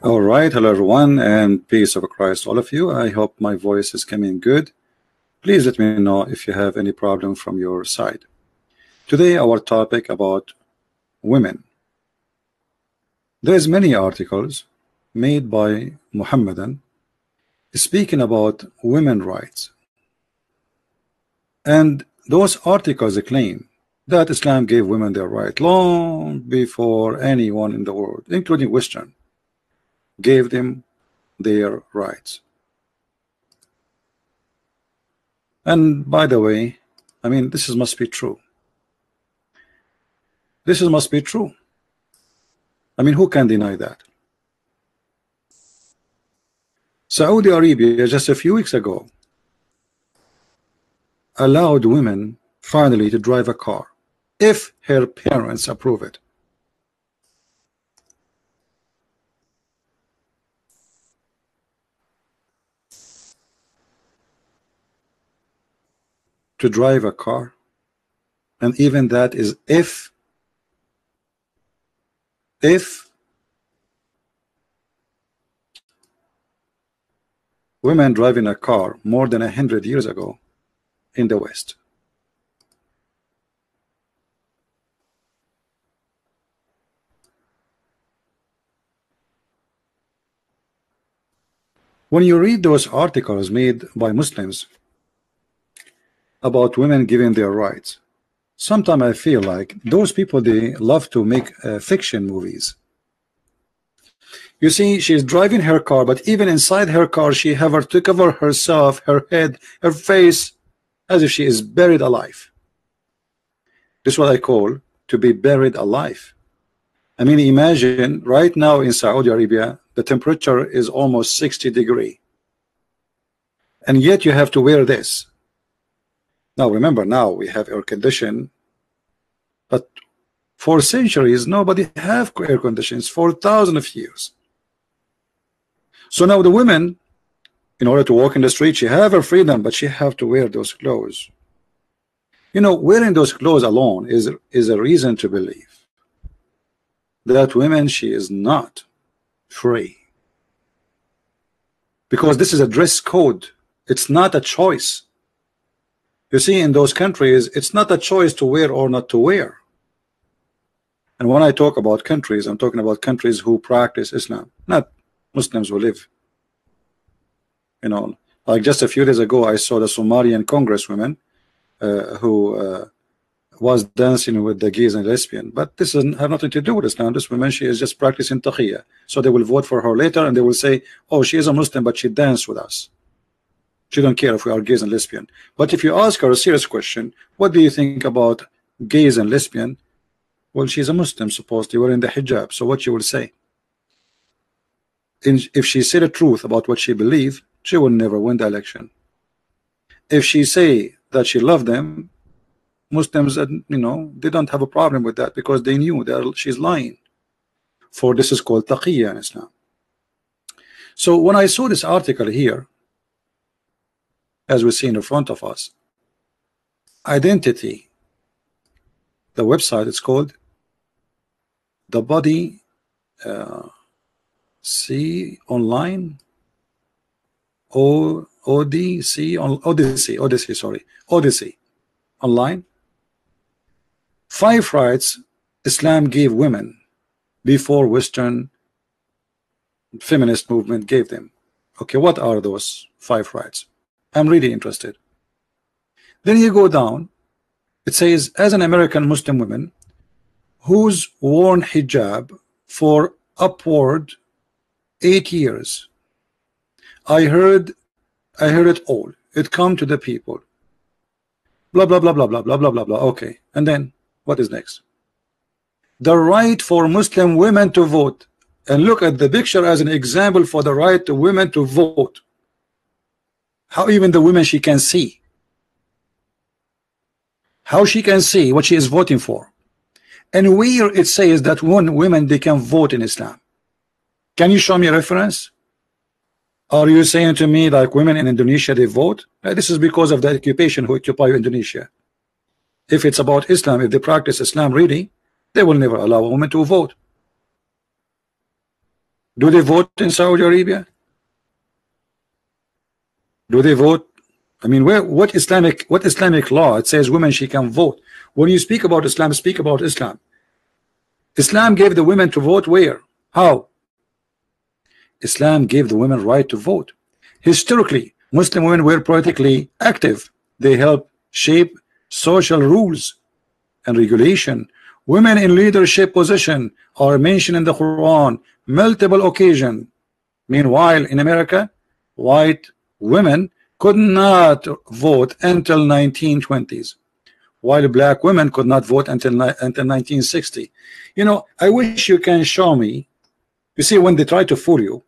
All right, hello everyone, and peace of Christ all of you. I hope my voice is coming good. Please let me know if you have any problem from your side. Today our topic about women. There's many articles made by Muhammadan speaking about women rights, and those articles claim that Islam gave women their right long before anyone in the world, including Western, gave them their rights. And by the way, I mean, this must be true. This must be true. I mean, who can deny that? Saudi Arabia just a few weeks ago allowed women finally to drive a car if her parents approve it. To drive a car, and even that is if women driving a car more than 100 years ago in the West. When you read those articles made by Muslims about women giving their rights, sometimes I feel like those people, they love to make fiction movies. You see, she's driving her car, but even inside her car she have to cover herself, her head, her face, as if she is buried alive. This is what I call to be buried alive. I mean, imagine right now in Saudi Arabia the temperature is almost 60 degrees, and yet you have to wear this. Now remember, now we have air condition, but for centuries nobody have air conditions for thousands of years. So now the women, in order to walk in the street, she have her freedom, but she have to wear those clothes. You know, wearing those clothes alone is a reason to believe that women, she is not free, because this is a dress code. It's not a choice. You see, in those countries, it's not a choice to wear or not to wear. And when I talk about countries, I'm talking about countries who practice Islam, not Muslims who live. You know, like just a few days ago, I saw the Somalian congresswoman who was dancing with the gays and lesbian. But this doesn't have nothing to do with Islam. This woman, she is just practicing taqiyya. So they will vote for her later, and they will say, oh, she is a Muslim, but she danced with us. She don't care if we are gays and lesbian. But if you ask her a serious question, what do you think about gays and lesbian? Well, she's a Muslim, supposedly wearing the hijab. So what she will say? If she said the truth about what she believed, she will never win the election. If she say that she loved them, Muslims, you know, they don't have a problem with that, because they knew that she's lying. For this is called taqiyya in Islam. So when I saw this article here, as we see in front of us, Identity, the website, it's called the Body See Online, Odyssey Online. 5 rights Islam gave women before Western feminist movement gave them. Okay, what are those 5 rights? I'm really interested. Then you go down, it says, as an American Muslim woman who's worn hijab for upward 8 years, I heard it all. It come to the people. Blah blah blah blah blah blah blah blah blah. Okay, and then what is next? The right for Muslim women to vote. And look at the picture as an example for the right to women to vote. How even the women, she can see. How she can see what she is voting for. And where it says that women, they can vote in Islam. Can you show me a reference? Are you saying to me like women in Indonesia, they vote? This is because of the occupation who occupy Indonesia. If it's about Islam, if they practice Islam really, they will never allow a woman to vote. Do they vote in Saudi Arabia? Do they vote? I mean, what Islamic law it says women she can vote? When you speak about Islam, speak about Islam. Islam gave the women to vote where? How? Islam gave the women right to vote. Historically, Muslim women were politically active. They helped shape social rules and regulation. Women in leadership position are mentioned in the Quran multiple occasions. Meanwhile, in America, white women could not vote until 1920s, while black women could not vote until 1960. You know, I wish you can show me. You see, when they try to fool you,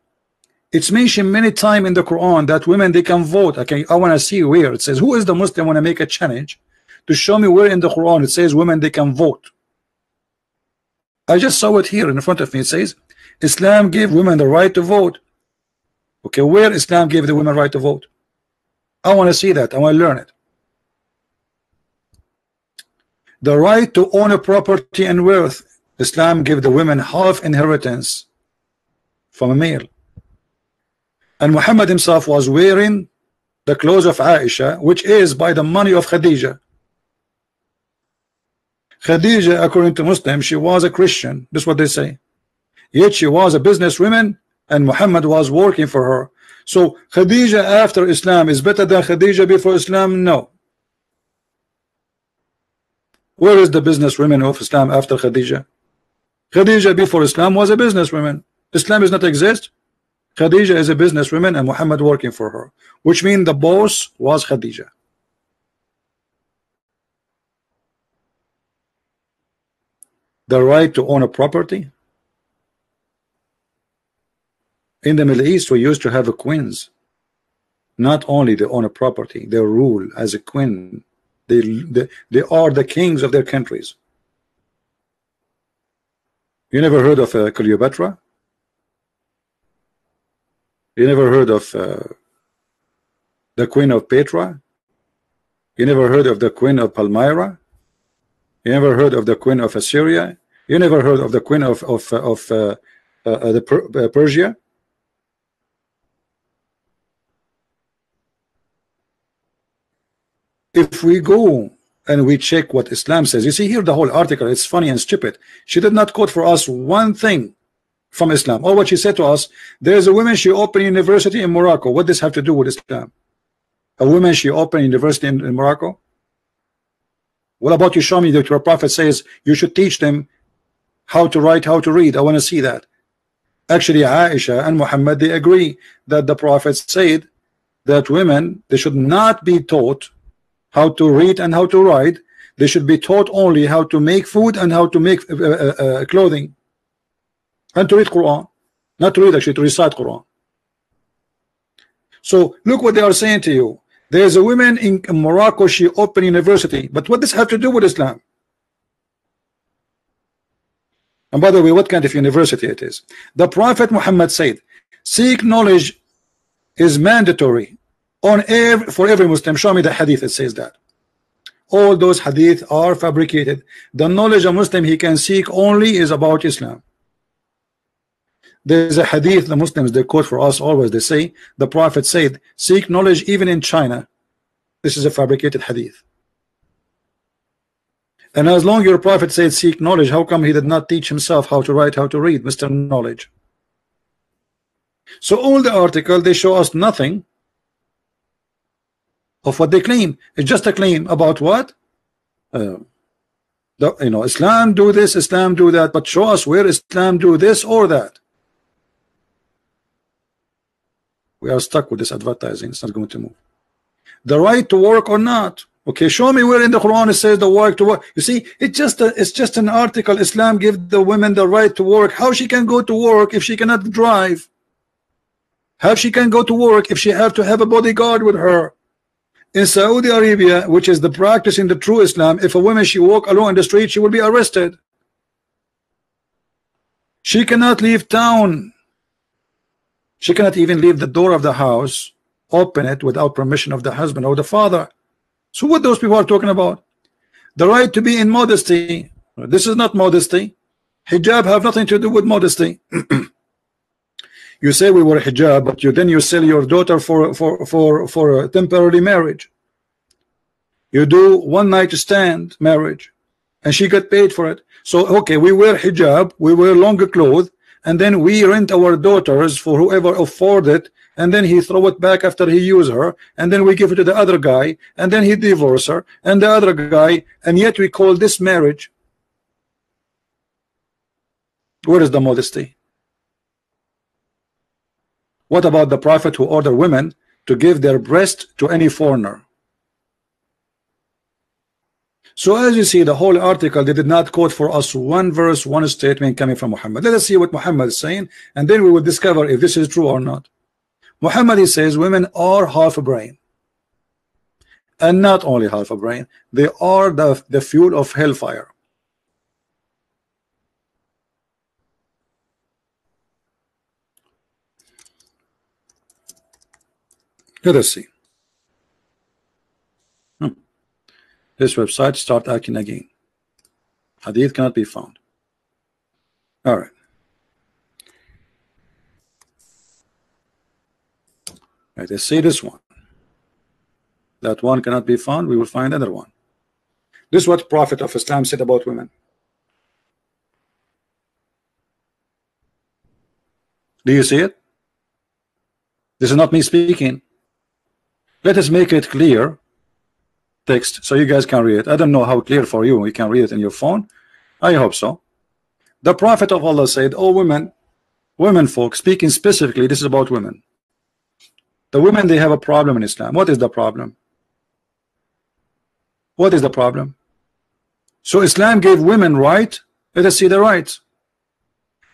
it's mentioned many times in the Quran that women they can vote. Okay, I want to see where it says. Who is the Muslim want to make a challenge to show me where in the Quran it says women they can vote? I just saw it here in front of me. It says Islam gave women the right to vote. Okay, where Islam gave the women right to vote? I want to see that. I want to learn it. The right to own a property and wealth. Islam gave the women half inheritance from a male. And Muhammad himself was wearing the clothes of Aisha, which is by the money of Khadija. Khadija, according to Muslims, she was a Christian. That's what they say. Yet she was a businesswoman, and Muhammad was working for her. So Khadija after Islam is better than Khadija before Islam? No. Where is the businesswoman of Islam after Khadija? Khadija before Islam was a businesswoman. Islam does not exist. Khadija is a businesswoman and Muhammad working for her, which means the boss was Khadija. The right to own a property. In the Middle East, we used to have a queens. Not only they own a property, they rule as a queen. They are the kings of their countries. You never heard of Cleopatra? You never heard of the Queen of Petra? You never heard of the Queen of Palmyra? You never heard of the Queen of Assyria? You never heard of the Queen of Persia? If we go and we check what Islam says, you see here the whole article, it's funny and stupid. She did not quote for us one thing from Islam. Or what she said to us, there's a woman, she opened university in Morocco. What does have to do with Islam? A woman, she opened university in Morocco? What about you show me that your prophet says you should teach them how to write, how to read? I want to see that. Actually, Aisha and Muhammad, they agree that the prophet said that women, they should not be taught how to read and how to write. They should be taught only how to make food and how to make clothing. And to read Quran. Not to read, actually, to recite Quran. So look what they are saying to you. There's a woman in Morocco, she opened university. But what does have to do with Islam? And by the way, what kind of university it is? The Prophet Muhammad said, seek knowledge is mandatory for every Muslim. Show me the hadith that says that. All those hadith are fabricated. The knowledge a Muslim he can seek only is about Islam. There's a hadith the Muslims they quote for us always. They say the Prophet said, seek knowledge even in China. This is a fabricated hadith. And as long as your Prophet said seek knowledge, how come he did not teach himself how to write, how to read, Mr. Knowledge? So all the article they show us nothing of what they claim. It's just a claim about what? Islam do this, Islam do that, but show us where Islam do this or that. We are stuck with this advertising. It's not going to move. The right to work or not. Okay, show me where in the Quran it says the right to work. You see, it's just an article. Islam give the women the right to work. How she can go to work if she cannot drive? How she can go to work if she have to have a bodyguard with her? In Saudi Arabia, which is the practice in the true Islam, if a woman she walk alone in the street, she will be arrested. She cannot leave town. She cannot even leave the door of the house, open it without permission of the husband or the father. So what those people are talking about? The right to be in modesty. This is not modesty. Hijab have nothing to do with modesty. You say we wear hijab, but you sell your daughter for a temporary marriage. You do one night stand marriage, and she got paid for it. So okay, we wear hijab, we wear longer clothes, and then we rent our daughters for whoever afford it, and then he throw it back after he use her, and then we give it to the other guy, and then he divorce her, and the other guy, and yet we call this marriage. Where is the modesty? What about the Prophet who ordered women to give their breast to any foreigner? So as you see, the whole article, they did not quote for us one verse, one statement coming from Muhammad. Let us see what Muhammad is saying, and then we will discover if this is true or not. Muhammad, he says women are half a brain, and not only half a brain, they are the fuel of hellfire. Let us see. This website start acting again. Hadith cannot be found. All right. Right, let's see this one. That one cannot be found. We will find another one. This is what Prophet of Islam said about women. Do you see it? This is not me speaking. Let us make it clear text so you guys can read it. I don't know how clear for you. You can read it in your phone. I hope so. The Prophet of Allah said, "Oh women folk," speaking specifically, this is about women. The women, they have a problem in Islam. What is the problem? What is the problem? So Islam gave women right. Let us see the rights.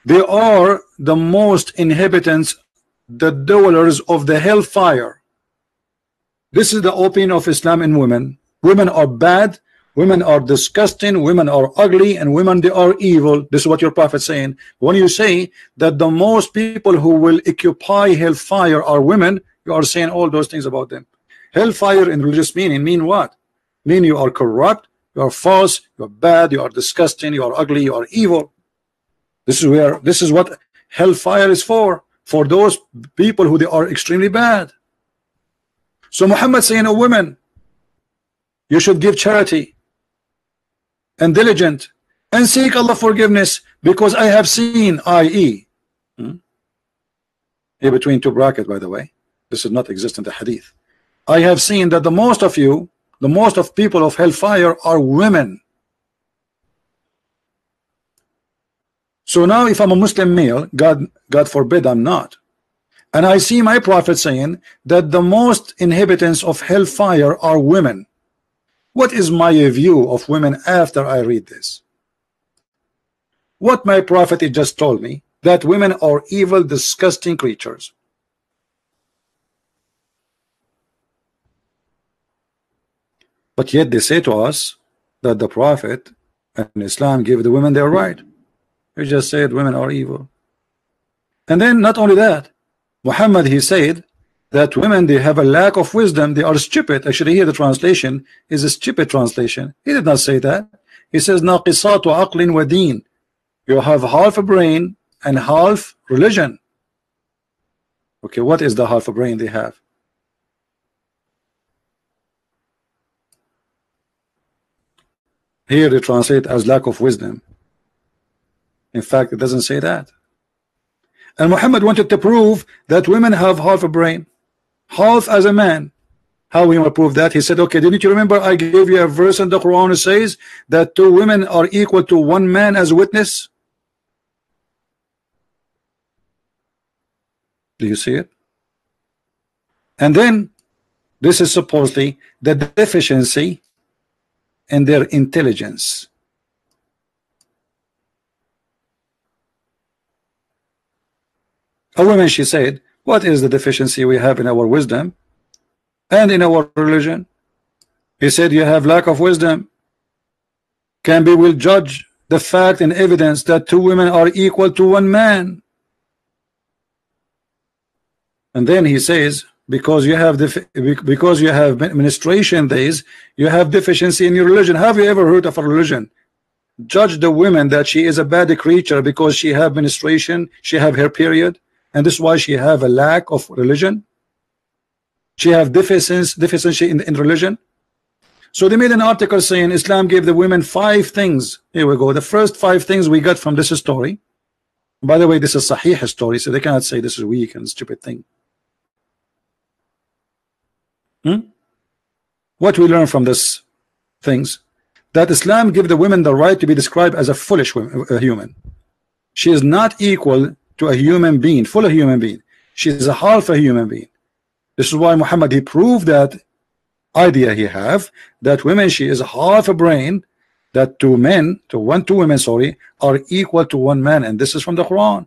They are the most inhabitants, the dwellers of the hellfire. This is the opinion of Islam in women. Women are bad, women are disgusting, women are ugly, and women, they are evil. This is what your Prophet is saying. When you say that the most people who will occupy hellfire are women, you are saying all those things about them. Hellfire in religious meaning mean what? Mean you are corrupt, you are false, you are bad, you are disgusting, you are ugly, you are evil. This is what hellfire is for those people who they are extremely bad. So Muhammad saying, "Oh women, you should give charity and diligent and seek Allah forgiveness, because I have seen, i.e. Here between two brackets, by the way, this does not exist in the hadith. I have seen that the most of you, the most of people of hellfire are women." So now if I'm a Muslim male, God forbid I'm not, and I see my Prophet saying that the most inhabitants of hellfire are women, what is my view of women after I read this? What my Prophet just told me, that women are evil, disgusting creatures. But yet they say to us that the Prophet and Islam give the women their right. He just said women are evil. And then not only that, Muhammad, he said that women, they have a lack of wisdom, they are stupid. Actually here the translation is a stupid translation. He did not say that. He says naqisatu aqlin wa deen. You have half a brain and half religion. Okay, what is the half a brain they have? Here they translate as lack of wisdom. In fact, it doesn't say that. And Muhammad wanted to prove that women have half a brain, half as a man. How we will prove that? He said, okay, didn't you remember I gave you a verse in the Quran that says that 2 women are equal to 1 man as a witness? Do you see it? And then this is supposedly the deficiency in their intelligence. A woman, she said, what is the deficiency we have in our wisdom and in our religion? He said, you have lack of wisdom. Can will judge the fact and evidence that 2 women are equal to 1 man. And then he says, because you have menstruation days, you have deficiency in your religion. Have you ever heard of a religion judge the woman that she is a bad creature because she have menstruation, she have her period, and this is why she have a lack of religion. She have deficiency in religion. So they made an article saying Islam gave the women 5 things. Here we go. The first 5 things we got from this story. By the way, this is Sahih story, so they cannot say this is weak and stupid thing. What we learn from this things? That Islam give the women the right to be described as a foolish human. She is not equal to a human being, full human being. She is a half a human being. This is why Muhammad, he proved that idea he have, that women, she is half a brain, that two women, sorry, are equal to one man, and this is from the Quran.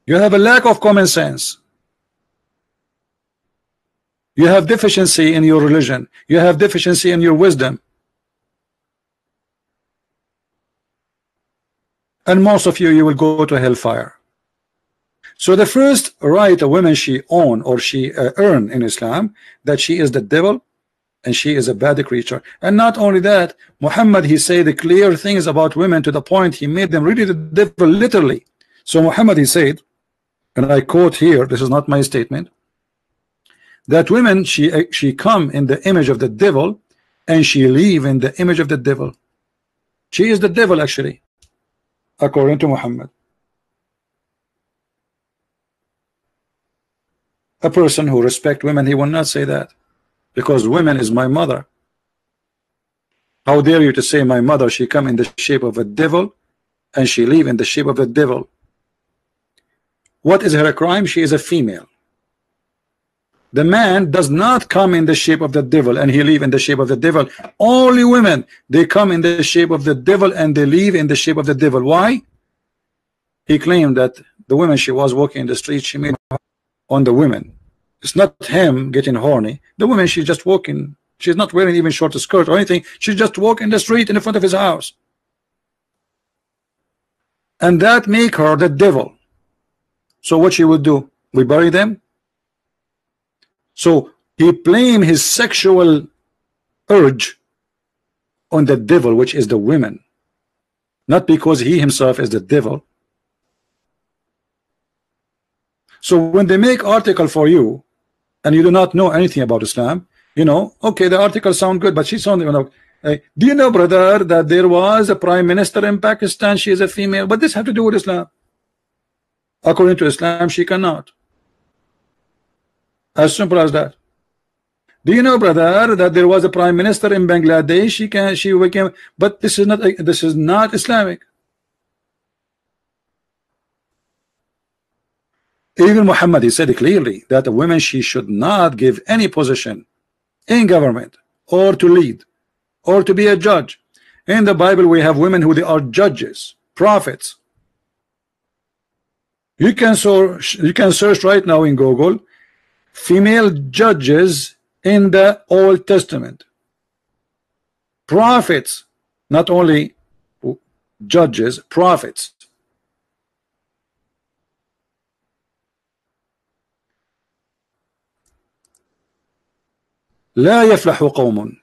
You have a lack of common sense. You have deficiency in your religion. You have deficiency in your wisdom. And most of you will go to hellfire. So the first right a woman she own or she earn in Islam, that she is the devil and she is a bad creature. And not only that, Muhammad, he said the clear things about women to the point he made them really the devil literally. So Muhammad, he said, and I quote here, this is not my statement, that women she come in the image of the devil and she live in the image of the devil. She is the devil actually, according to Muhammad. A person who respect women, he will not say that, because women is my mother. How dare you to say my mother, she come in the shape of a devil and she live in the shape of the devil? What is her crime? She is a female. The man does not come in the shape of the devil and he live in the shape of the devil. Only women, they come in the shape of the devil and they live in the shape of the devil. Why? He claimed that the woman she was walking in the street, she made on the women. It's not him getting horny. The woman, she's just walking. She's not wearing even short skirt or anything. She's just walking the street in front of his house. And that make her the devil. So what she would do? We bury them? So he blame his sexual urge on the devil, which is the women. Not because he himself is the devil. So when they make article for you and you do not know anything about Islam, you know, okay, the article sound good, but she sound, you know, do you know, brother, that there was a prime minister in Pakistan, she is a female, but this have to do with Islam? According to Islam, she cannot. As simple as that. Do you know, brother, that there was a prime minister in Bangladesh, she became, but this is not Islamic. Even Muhammad, he said clearly that a woman, she should not give any position in government or to lead or to be a judge. In the Bible, we have women who they are judges, prophets. You can search right now in Google female judges in the Old Testament. Prophets, not only judges, prophets. لا يفلح قوم.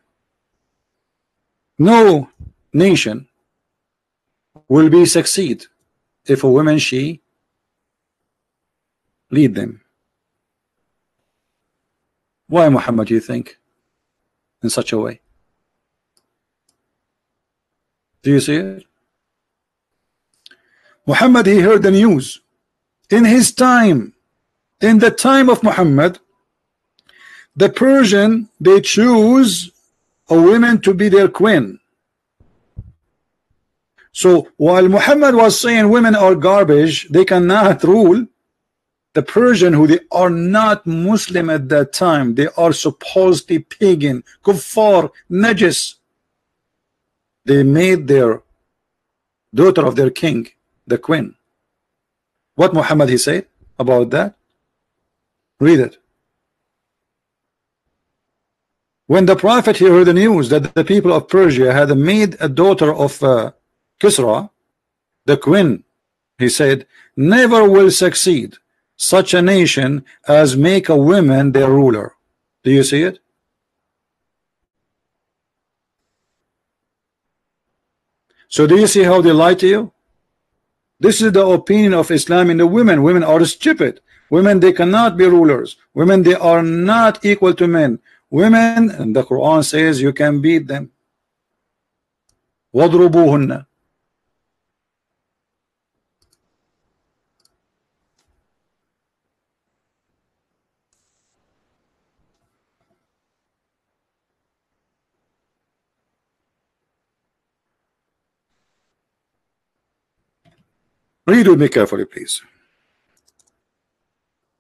No nation will be succeed if a woman she lead them. Why, Muhammad, you think in such a way? Do you see it? Muhammad, he heard the news in his time. In the time of Muhammad, the Persian, they choose a woman to be their queen. So while Muhammad was saying women are garbage, they cannot rule, the Persian, who they are not Muslim at that time, they are supposedly pagan, kuffar, najis, they made their daughter of their king the queen. What Muhammad he said about that? Read it. When the prophet he heard the news that the people of Persia had made a daughter of Kisra the queen, he said, never will succeed such a nation as make a woman their ruler. Do you see it? So do you see how they lie to you? This is the opinion of Islam in the women. Women are stupid. Women, they cannot be rulers. Women, they are not equal to men. Women, and the Quran says you can beat them. وَضْرُبُوهُنَّ. Read with me carefully, please.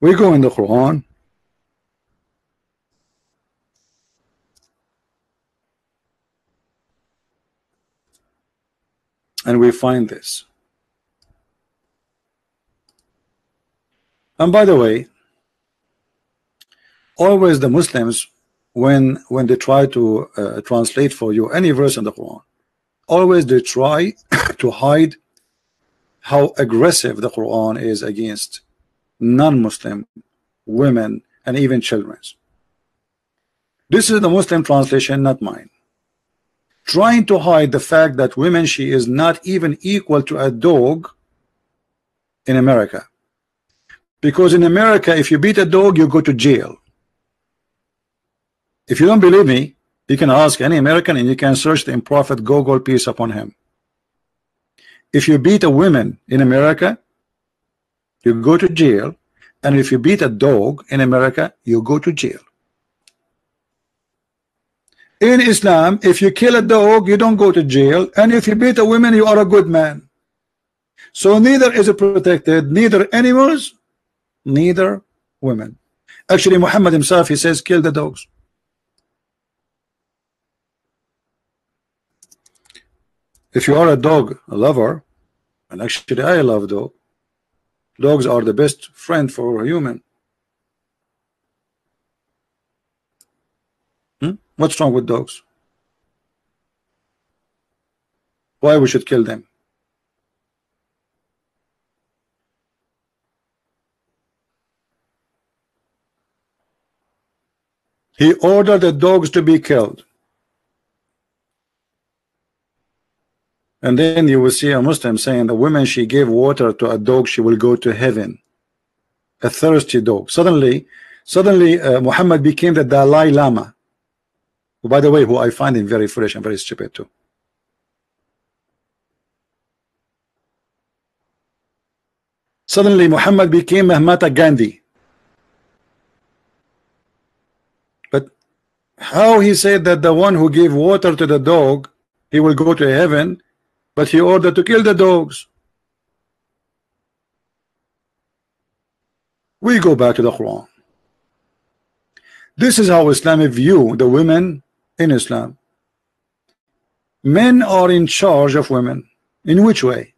We go in the Quran. And we find this. And by the way, always the Muslims, when they try to translate for you any verse in the Quran, always they try to hide how aggressive the Quran is against non-Muslim women and even children. This is the Muslim translation, not mine. Trying to hide the fact that women, she is not even equal to a dog in America. Because in America, if you beat a dog, you go to jail. If you don't believe me, you can ask any American and you can search the Prophet Google, peace upon him. If you beat a woman in America, you go to jail. And if you beat a dog in America, you go to jail. In Islam, if you kill a dog, you don't go to jail. And if you beat a woman, you are a good man. So neither is it protected, neither animals, neither women. Actually, Muhammad himself, he says, kill the dogs. If you are a dog lover, and actually I love dog, dogs are the best friend for a human. What's wrong with dogs? Why we should kill them? He ordered the dogs to be killed. And then you will see a Muslim saying the woman she gave water to a dog, she will go to heaven. A thirsty dog. Suddenly Muhammad became the Dalai Lama. By the way, who I find him very foolish and very stupid too. Suddenly Muhammad became Mahatma Gandhi. But how he said that the one who gave water to the dog, he will go to heaven, but he ordered to kill the dogs? We go back to the Quran. This is how Islam view the women in Islam. Men are in charge of women. In which way?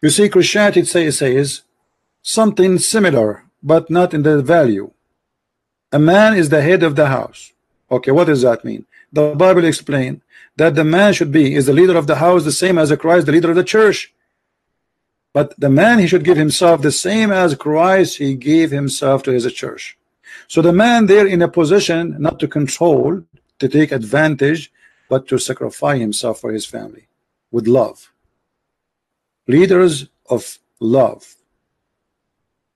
You see, Christianity says something similar, but not in the value. A man is the head of the house. Okay, what does that mean? The Bible explains that the man should be is the leader of the house, the same as Christ, the leader of the church. But the man, he should give himself the same as Christ, he gave himself to his church. So the man there in a position not to control, to take advantage, but to sacrifice himself for his family with love. Leaders of love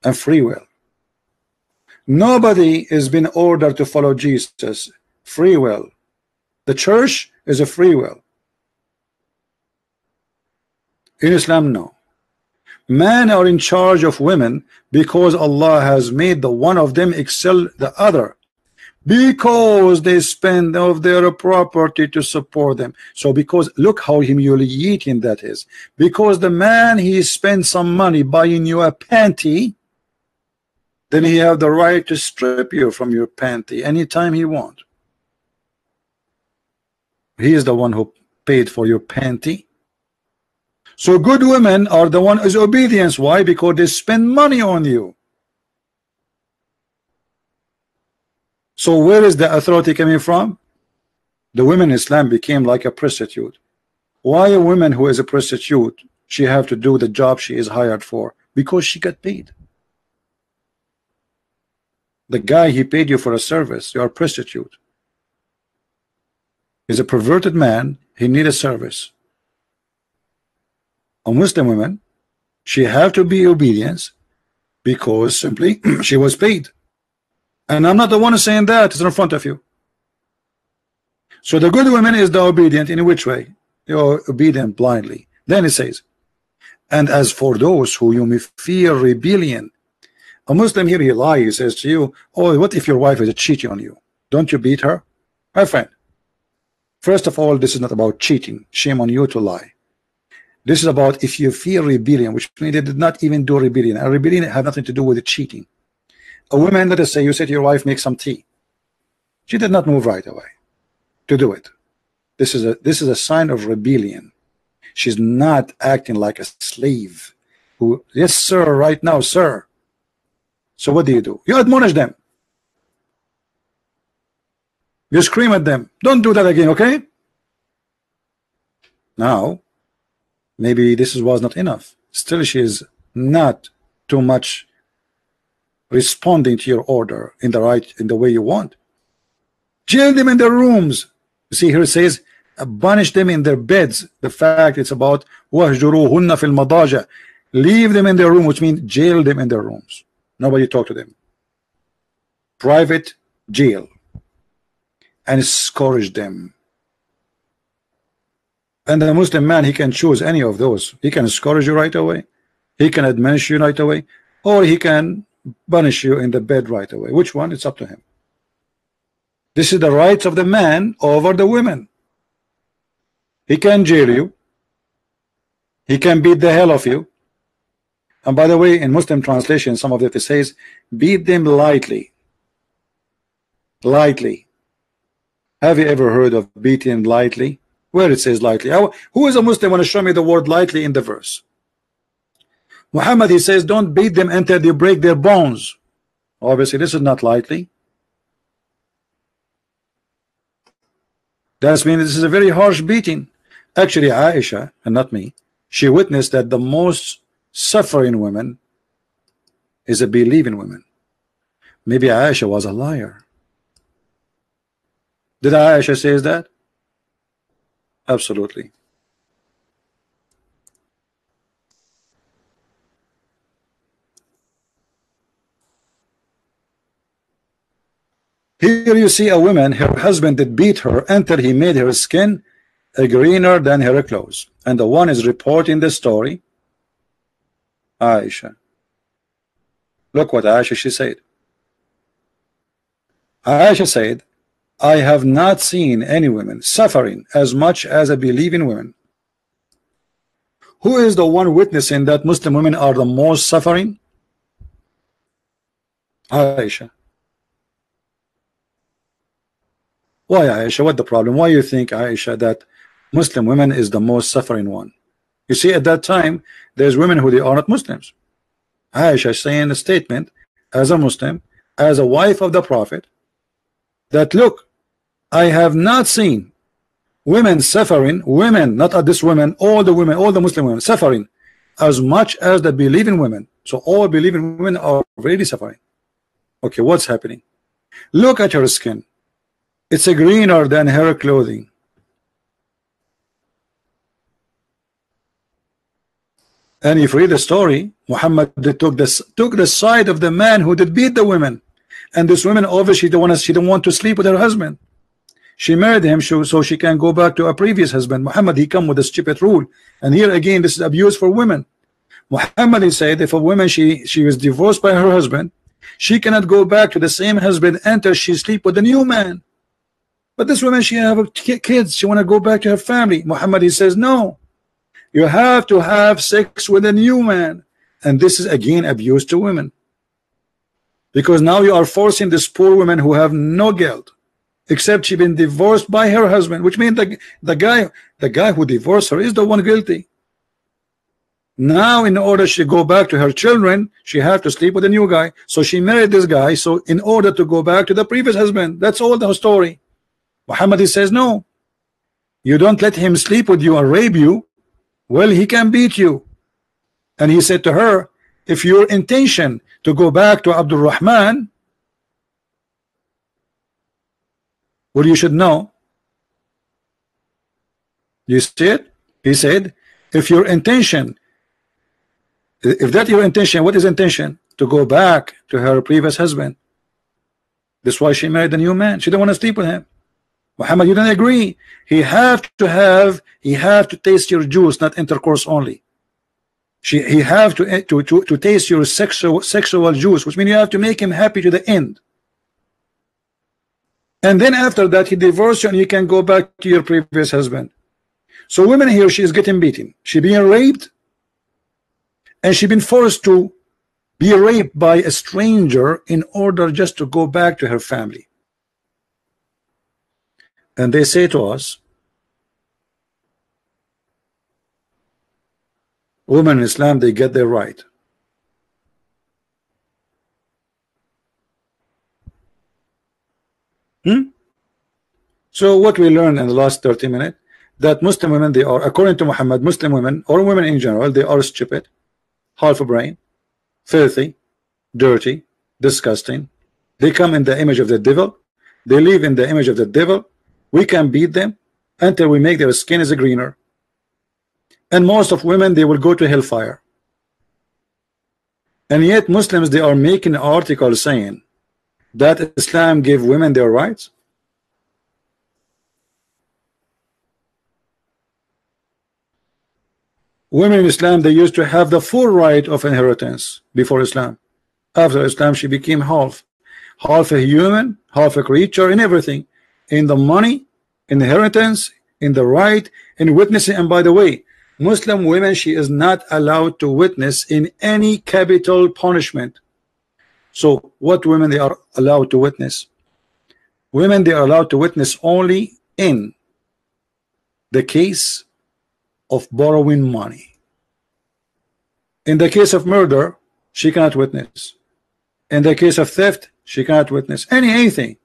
and free will. Nobody is being ordered to follow Jesus. Free will. The church is a free will. In Islam, no. Men are in charge of women because Allah has made the one of them excel the other, because they spend of their property to support them. So because look how humiliating that is. Because the man, he spends some money buying you a panty, then he have the right to strip you from your panty anytime he wants. He is the one who paid for your panty. So good women are the one is obedience. Why? Because they spend money on you. So where is the authority coming from? The women in Islam became like a prostitute. Why a woman who is a prostitute, she have to do the job she is hired for? Because she got paid. The guy, he paid you for a service. You are a prostitute. He's a perverted man. He need a service. A Muslim woman, She have to be obedience because simply she was paid. And I'm not the one saying that, it's in front of you. So the good woman is the obedient. In which way? You're obedient blindly. Then it says, and as for those who you may fear rebellion. A Muslim here, he lies, he says to you, oh, what if your wife is cheating on you? Don't you beat her? My friend, first of all, this is not about cheating. Shame on you to lie. This is about if you fear rebellion, which means they did not even do rebellion. A rebellion have nothing to do with cheating. A woman, let us say, you say to your wife, make some tea. She did not move right away to do it. This is a sign of rebellion. She's not acting like a slave who, yes sir, right now sir. So what do? You admonish them. You scream at them. Don't do that again, okay? Now, maybe this was not enough. Still, she is not too much responding to your order in the way you want. Jail them in their rooms. You see here it says, banish them in their beds. The fact it's about wahjuruhunna fil madaja. Leave them in their room, which means jail them in their rooms. Nobody talk to them. Private jail. And scourge them. And the Muslim man, he can choose any of those. He can scourge you right away. He can admonish you right away. Or he can punish you in the bed right away. Which one? It's up to him. This is the rights of the man over the women. He can jail you. He can beat the hell of you. And by the way, in Muslim translation, some of it says, beat them lightly. Lightly. Have you ever heard of beating lightly? Where it says lightly? Who is a Muslim want to show me the word lightly in the verse? Muhammad, he says, don't beat them until they break their bones. Obviously, this is not lightly. That means this is a very harsh beating. Actually, Aisha, and not me, she witnessed that the most suffering women is a believing woman. Maybe Aisha was a liar. Did Aisha say that? Absolutely. Here you see a woman, her husband did beat her until he made her skin greener than her clothes. And the one is reporting the story, Aisha. Look what Aisha she said. Aisha said, I have not seen any women suffering as much as a believing woman. Who is the one witnessing that Muslim women are the most suffering? Aisha. Why Aisha? What the problem? Why you think, Aisha, that Muslim women is the most suffering one? You see, at that time, there's women who they are not Muslims. Aisha saying a statement as a Muslim, as a wife of the Prophet, that look, I have not seen women suffering, women, not at this women, all the women, all the Muslim women suffering as much as the believing women. So all believing women are really suffering. Okay, what's happening? Look at her skin. It's a greener than her clothing. And if you read the story, Muhammad took the side of the man who did beat the women. And this woman obviously she don't want to sleep with her husband. She married him so she can go back to a previous husband. Muhammad, he come with a stupid rule. And here again, this is abuse for women. Muhammad, he said, if a woman she was divorced by her husband, she cannot go back to the same husband until she sleep with a new man. But this woman, she have kids. She want to go back to her family. Muhammad, he says, no. You have to have sex with a new man. And this is again abuse to women. Because now you are forcing this poor woman who have no guilt, except she been divorced by her husband, which means the guy who divorced her is the one guilty. Now, in order she go back to her children, she have to sleep with a new guy. So she married this guy. So in order to go back to the previous husband, that's all the story. Muhammad, he says, no. You don't let him sleep with you or rape you. Well, he can beat you. And he said to her, if your intention to go back to Abdul Rahman, well, you should know. You see it? He said, if your intention If that's your intention, what is intention? To go back to her previous husband. That's why she married a new man. She didn't want to sleep with him. Muhammad, you didn't agree. He have to taste your juice, not intercourse only. He have to taste your sexual juice, which means you have to make him happy to the end. And then after that, he divorced you and you can go back to your previous husband. So women here, she is getting beaten. She being raped, and she been forced to be raped by a stranger in order just to go back to her family. And they say to us, women in Islam, they get their right. So what we learned in the last 30 minutes, that Muslim women, they are, according to Muhammad, Muslim women or women in general, they are stupid, half a brain, filthy, dirty, disgusting. They come in the image of the devil. They live in the image of the devil. We can beat them until we make their skin is greener. And most of women, they will go to hellfire. And yet Muslims, they are making articles saying that Islam gave women their rights. Women in Islam, they used to have the full right of inheritance before Islam. After Islam, she became half a human, half a creature, in everything, in the money, in the inheritance, in the right, in witnessing. And by the way, Muslim women, she is not allowed to witness in any capital punishment. So what women they are allowed to witness? Women, they are allowed to witness only in the case of borrowing money. In the case of murder, she cannot witness. In the case of theft, she cannot witness anything.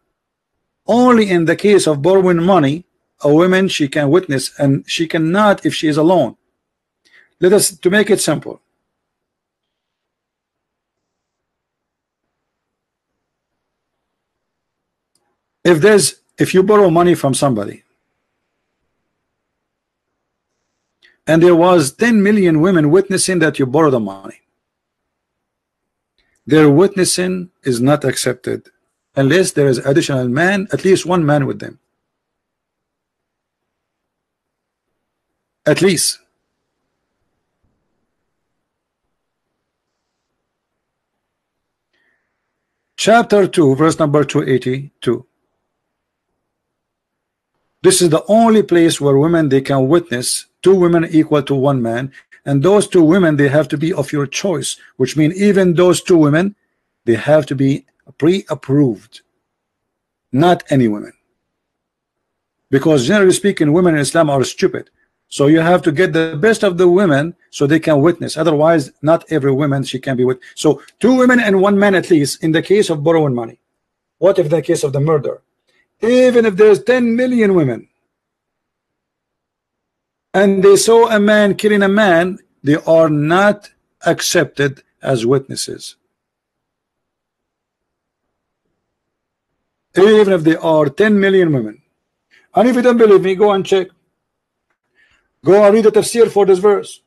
Only in the case of borrowing money, a woman, she can witness, and she cannot if she is alone. Let us, to make it simple, if you borrow money from somebody and there was 10 million women witnessing that you borrow the money, their witnessing is not accepted unless there is additional man, at least one man with them, at least. Chapter 2, verse number 282. This is the only place where women, they can witness two women equal to one man, and those two women, they have to be of your choice, which means even those two women, they have to be pre-approved, not any women, because generally speaking, women in Islam are stupid. So you have to get the best of the women so they can witness. Otherwise, not every woman she can be with. So two women and one man at least in the case of borrowing money. What if the case of the murder? Even if there's 10 million women and they saw a man killing a man, they are not accepted as witnesses. Even if there are 10 million women. And if you don't believe me, go and check. Go and read the tafsir for this verse.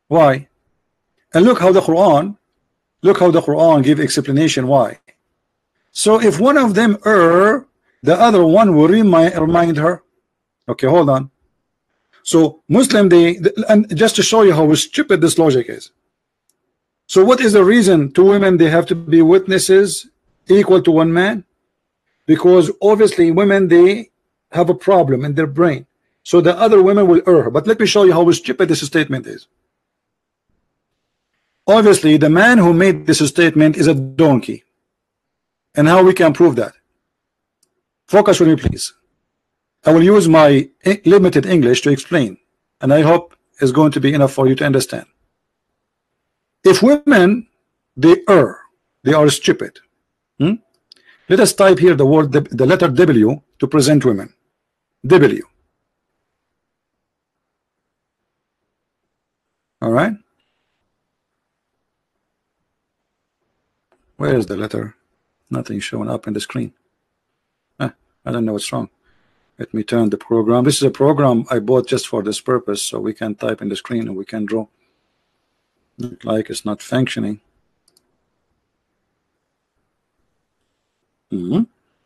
Why? And look how the Quran give explanation why. So if one of them err, the other one will remind her. Okay, hold on. So Muslim, and just to show you how stupid this logic is. So what is the reason two women, they have to be witnesses equal to one man? Because obviously women, they have a problem in their brain, so the other women will err. But let me show you how stupid this statement is. Obviously the man who made this statement is a donkey, and how we can prove that? Focus with me, please. I will use my limited English to explain, and I hope it's going to be enough for you to understand. If women, they err, they are stupid. Let us type here the word, the letter W, to present women. W. All right. Where is the letter? Nothing showing up in the screen. I don't know what's wrong. Let me turn the program. This is a program I bought just for this purpose, so we can type in the screen and we can draw. Look like it's not functioning.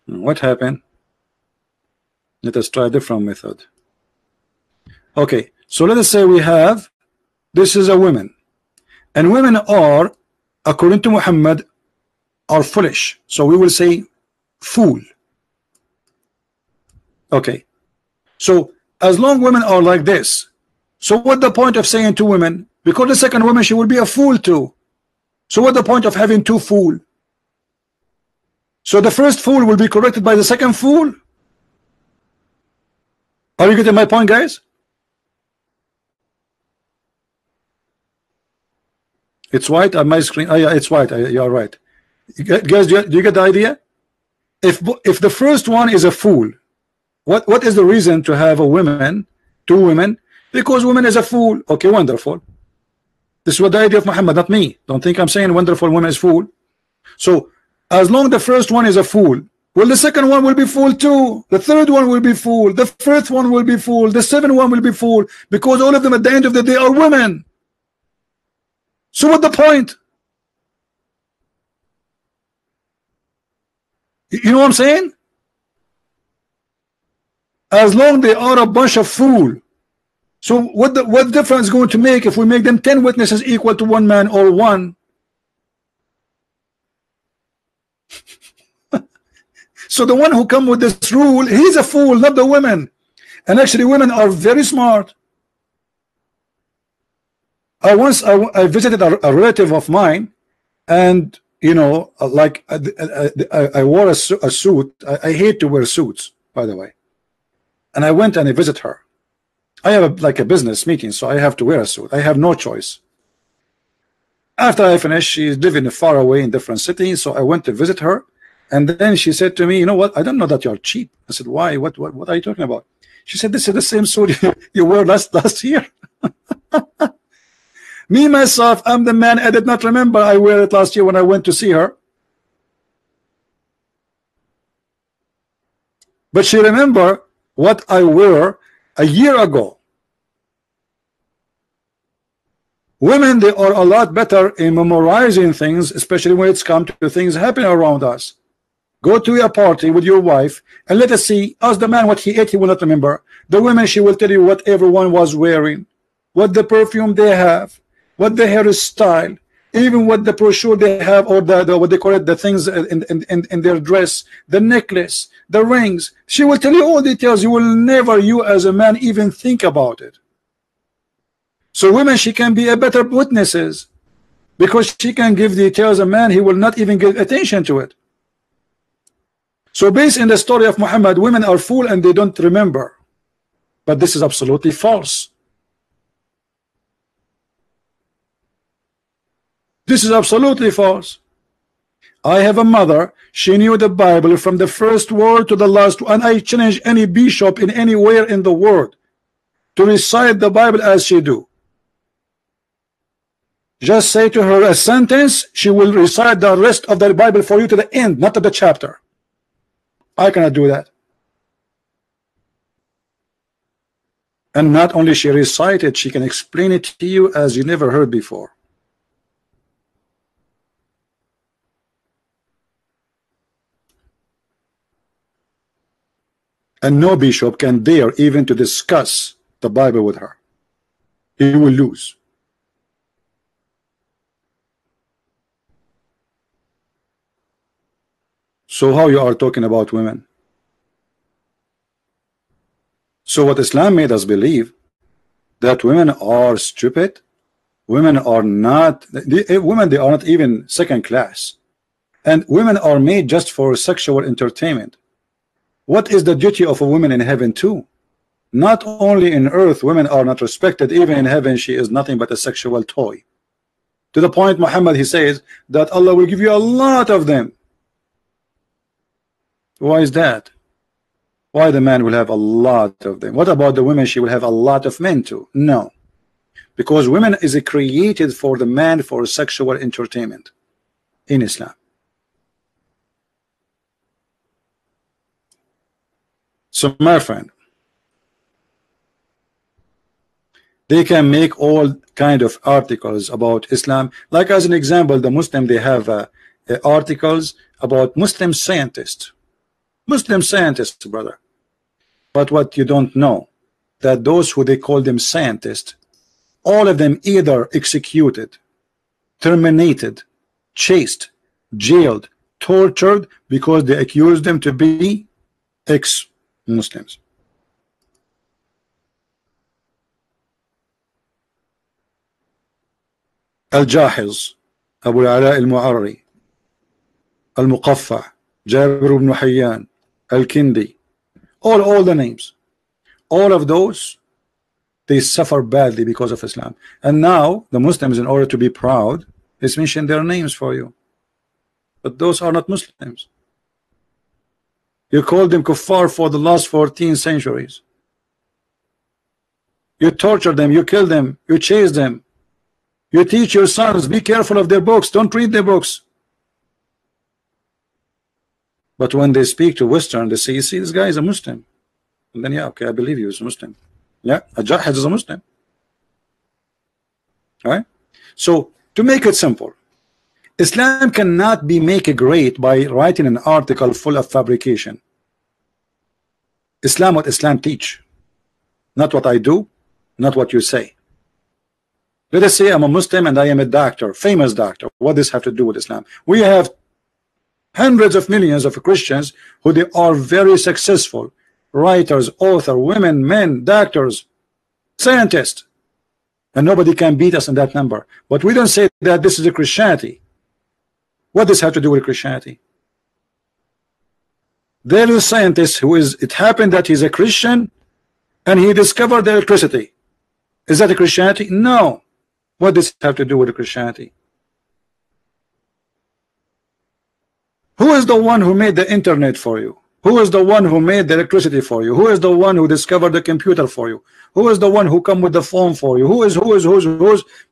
What happened? Let us try a different method. Okay, so let us say we have, this is a woman, and women are, according to Muhammad, are foolish. So we will say fool. Okay, so as long women are like this, so what the point of saying two women? Because the second woman, she will be a fool too. So what the point of having two fool? So the first fool will be corrected by the second fool. Are you getting my point, guys? It's white on my screen. Oh yeah, it's white. You are right. Guys, do you get the idea? If the first one is a fool, what is the reason to have a woman, two women? Because woman is a fool. Okay, wonderful. This is what the idea of Muhammad, not me. Don't think I'm saying wonderful woman is fool. So as long the first one is a fool, well, the second one will be fool too. The third one will be fool. The fourth one will be fool. The seventh one will be fool, because all of them at the end of the day are women. So what the point? You know what I'm saying? As long they are a bunch of fool. So what difference is going to make if we make them 10 witnesses equal to one man or one? So the one who come with this rule, he's a fool, not the women. And actually women are very smart. I visited a relative of mine, and you know, like I wore a suit. I hate to wear suits, by the way. And I went and I visit her. I have like a business meeting, so I have to wear a suit. I have no choice. After I finished, she's living far away in different cities, so I went to visit her. And then she said to me, you know what? I don't know that you're cheap. I said, why? What are you talking about? She said, this is the same suit you wore last year. Me, myself, I'm the man. I did not remember I wear it last year when I went to see her. But she remember what I wore a year ago. Women, they are a lot better in memorizing things, especially when it's come to things happening around us. Go to a party with your wife and let us see. Ask the man what he ate, he will not remember. The women, she will tell you what everyone was wearing, what the perfume they have, what the hairstyle, even what the brochure they have, or the what they call it, the things in their dress, the necklace, the rings. She will tell you all details. You will never, you as a man, even think about it. So women, she can be a better witnesses, because she can give details. A man, he will not even give attention to it. So based in the story of Muhammad, women are fool and they don't remember. But this is absolutely false. This is absolutely false. I have a mother, she knew the Bible from the first word to the last, and I challenge any bishop in anywhere in the world to recite the Bible as she do. Just say to her a sentence, she will recite the rest of the Bible for you to the end, not to the chapter. I cannot do that. And not only she recited, she can explain it to you as you never heard before. And no bishop can dare even to discuss the Bible with her. He will lose. So how you are talking about women? So what Islam made us believe, that women are stupid, women are not, women, they are not even second class, and women are made just for sexual entertainment. What is the duty of a woman in heaven too? Not only in earth women are not respected, even in heaven she is nothing but a sexual toy. To the point Muhammad, he says that Allah will give you a lot of them. Why is that? Why the man will have a lot of them? What about the women? She will have a lot of men too? No, because women is created for the man for sexual entertainment in Islam. So my friend, they can make all kind of articles about Islam. Like as an example, the Muslim, they have articles about Muslim scientists. Muslim scientists, brother. But what you don't know, that those who they call them scientists, all of them either executed, terminated, chased, jailed, tortured because they accused them to be ex-Muslims. الجاحظ أبو العلاء المعري المقفع جابر بن حيان الكندي, all the names, all of those, they suffer badly because of Islam. And now the Muslims, in order to be proud, is mention their names for you, but those are not Muslims. You called them kuffar for the last 14 centuries. You torture them, you kill them, you chase them. You teach your sons, be careful of their books, don't read their books. But when they speak to Western, they say, you see, this guy is a Muslim. And then, yeah, okay, I believe you, he's a Muslim. Yeah, a Jahid is a Muslim. All right? So, to make it simple, Islam cannot be made great by writing an article full of fabrication. Islam, what Islam teach, not what I do, not what you say. Let us say I'm a Muslim and I am a doctor, famous doctor. What does this have to do with Islam? We have hundreds of millions of Christians who they are very successful writers, authors, women, men, doctors, scientists, and nobody can beat us in that number. But we don't say that this is a Christianity. What does this have to do with Christianity? There is a scientist who is, it happened that he's a Christian and he discovered the electricity. Is that a Christianity? No. What does it have to do with Christianity? Who is the one who made the internet for you? Who is the one who made the electricity for you? Who is the one who discovered the computer for you? Who is the one who come with the phone for you? Who is?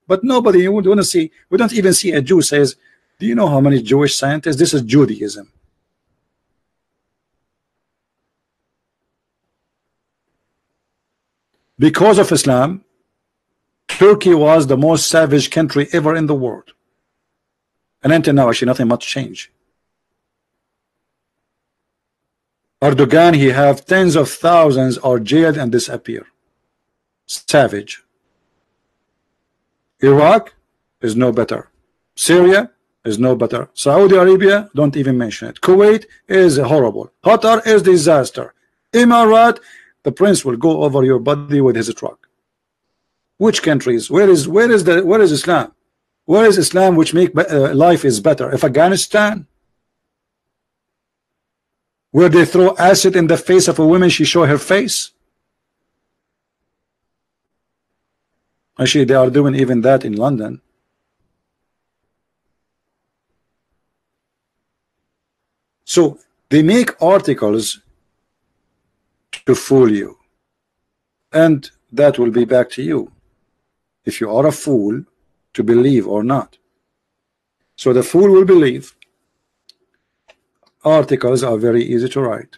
But nobody, you want to see, we don't even see a Jew says, do you know how many Jewish scientists? This is Judaism. Because of Islam, Turkey was the most savage country ever in the world. And until now, actually, nothing much changed. Erdogan, he have tens of thousands are jailed and disappear. Savage. Iraq is no better. Syria is no better. Saudi Arabia, don't even mention it. Kuwait is horrible. Qatar is disaster. Emirat, the prince will go over your body with his truck. Which countries? Where is Islam? Where is Islam which make life is better? If Afghanistan, where they throw acid in the face of a woman, she show her face. Actually, they are doing even that in London. So they make articles to fool you, and that will be back to you if you are a fool to believe or not. So the fool will believe. Articles are very easy to write.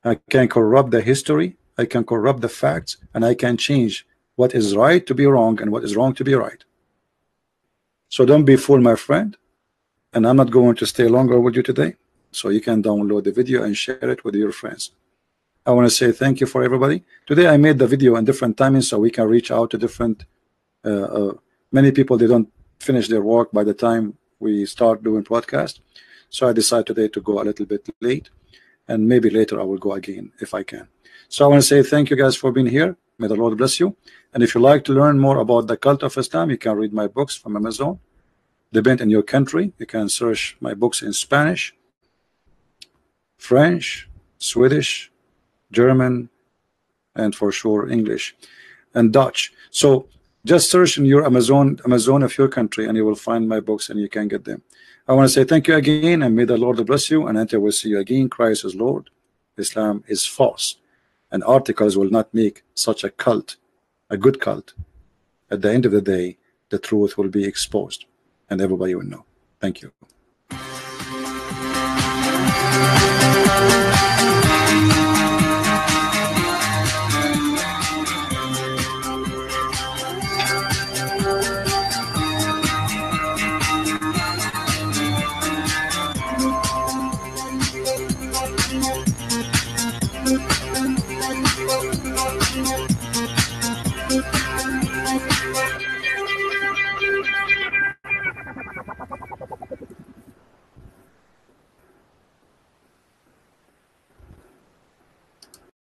I can corrupt the history, I can corrupt the facts, and I can change what is right to be wrong and what is wrong to be right. So don't be fooled, my friend. And I'm not going to stay longer with you today, so you can download the video and share it with your friends. I want to say thank you for everybody. Today I made the video in different timings so we can reach out to different many people. They don't finish their work by the time we start doing podcast. So I decided today to go a little bit late, and maybe later I will go again if I can. So I want to say thank you guys for being here. May the Lord bless you. And if you like to learn more about the cult of Islam, you can read my books from Amazon. Depend in your country, you can search my books in Spanish, French, Swedish, German, and for sure English and Dutch. So just search in your Amazon of your country and you will find my books and you can get them. I want to say thank you again, and may the Lord bless you, and until we see you again, Christ is Lord. Islam is false, and articles will not make such a cult a good cult. At the end of the day, the truth will be exposed and everybody will know. Thank you.